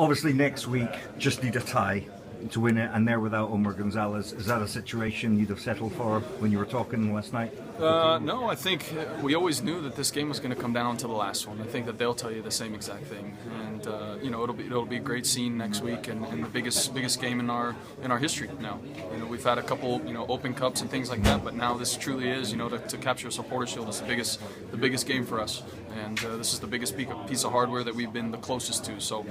Obviously, next week, just need a tie to win it, and they're without Omar Gonzalez. Is that a situation you'd have settled for when you were talking last night? No, I think we always knew that this game was going to come down to the last one. I think that they'll tell you the same exact thing, and it'll be a great scene next week, and the biggest game in our history now. We've had a couple Open Cups and things like that, but now this truly is to capture a Supporter Shield is the biggest game for us, and this is the biggest piece of hardware that we've been the closest to. So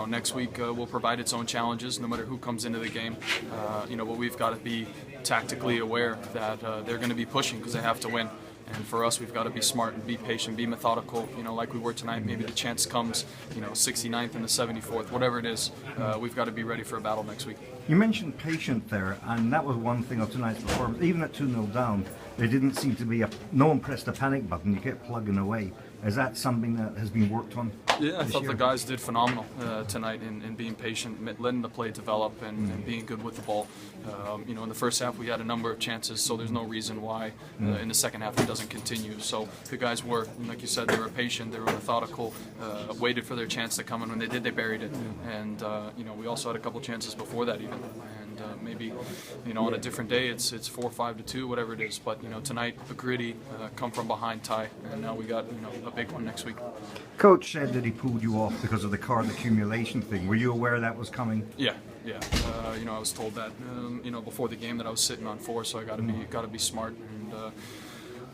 next week will provide its own challenges, no matter who comes into the game. But we've got to be tactically aware that they're going to be pushing because they have to win. And for us, we've got to be smart and be patient, be methodical, like we were tonight. Maybe the chance comes, 69th and the 74th, whatever it is. We've got to be ready for a battle next week. You mentioned patient there, and that was one thing of tonight's performance. Even at 2-0 down, there didn't seem to be no one pressed the panic button. You kept plugging away. Is that something that has been worked on? Yeah, I thought the guys did phenomenal tonight in being patient, letting the play develop, and being good with the ball. In the first half we had a number of chances, so there's no reason why in the second half it doesn't continue. So the guys were, like you said, they were patient, they were methodical, waited for their chance to come, and when they did, they buried it. And we also had a couple chances before that even. And maybe on a different day it's 4-5-2, whatever it is. But tonight a gritty come from behind tie, and now we got a big one next week. Coach said that he pulled you off because of the card accumulation thing. Were you aware that was coming? Yeah. I was told that before the game that I was sitting on 4, so I got to be smart. And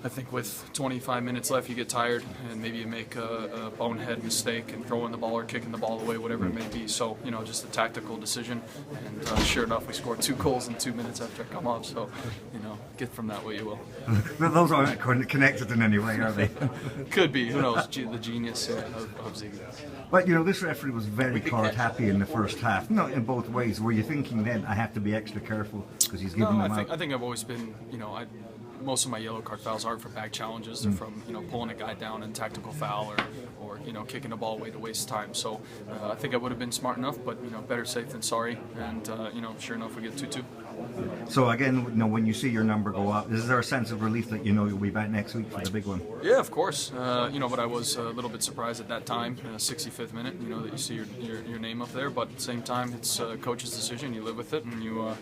I think with 25 minutes left, you get tired, and maybe you make a bonehead mistake and throwing the ball or kicking the ball away, whatever it may be. So, just a tactical decision. And sure enough, we scored 2 goals in 2 minutes after I come off. So, get from that what you will. But those aren't connected in any way, are they? Could be. Who knows? The genius of Ziggy. But, this referee was very card happy in the first half. Not in both ways. Were you thinking then, I have to be extra careful because he's giving them out? I think I've always been, most of my yellow card fouls aren't for back challenges. They're from pulling a guy down in tactical foul or kicking the ball away to waste time. So I think I would have been smart enough, but better safe than sorry. And sure enough, we get 2-2. So again, when you see your number go up, is there a sense of relief that you'll be back next week for the big one? Yeah, of course. But I was a little bit surprised at that time, 65th minute. That you see your name up there. But at the same time, it's coach's decision. You live with it, and you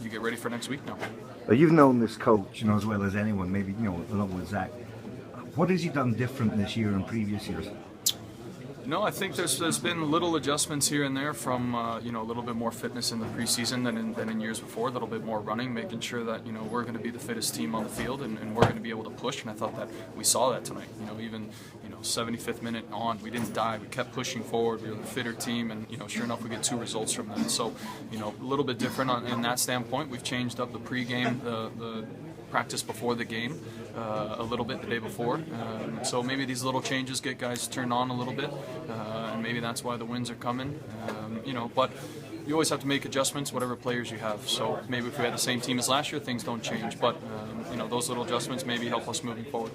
get ready for next week now. You've known this coach, as well as anyone. Maybe along with Zach. What has he done different this year and previous years? I think there's been little adjustments here and there from a little bit more fitness in the preseason than in years before, a little bit more running, making sure that we're going to be the fittest team on the field and we're going to be able to push. And I thought that we saw that tonight. Even 75th minute on, we didn't die. We kept pushing forward. We were the fitter team, and sure enough, we get 2 results from that. So a little bit different in that standpoint. We've changed up the pregame, the practice before the game a little bit the day before. So maybe these little changes get guys turned on a little bit, and maybe that's why the wins are coming. But you always have to make adjustments, whatever players you have. So maybe if we had the same team as last year, things don't change. But those little adjustments maybe help us moving forward.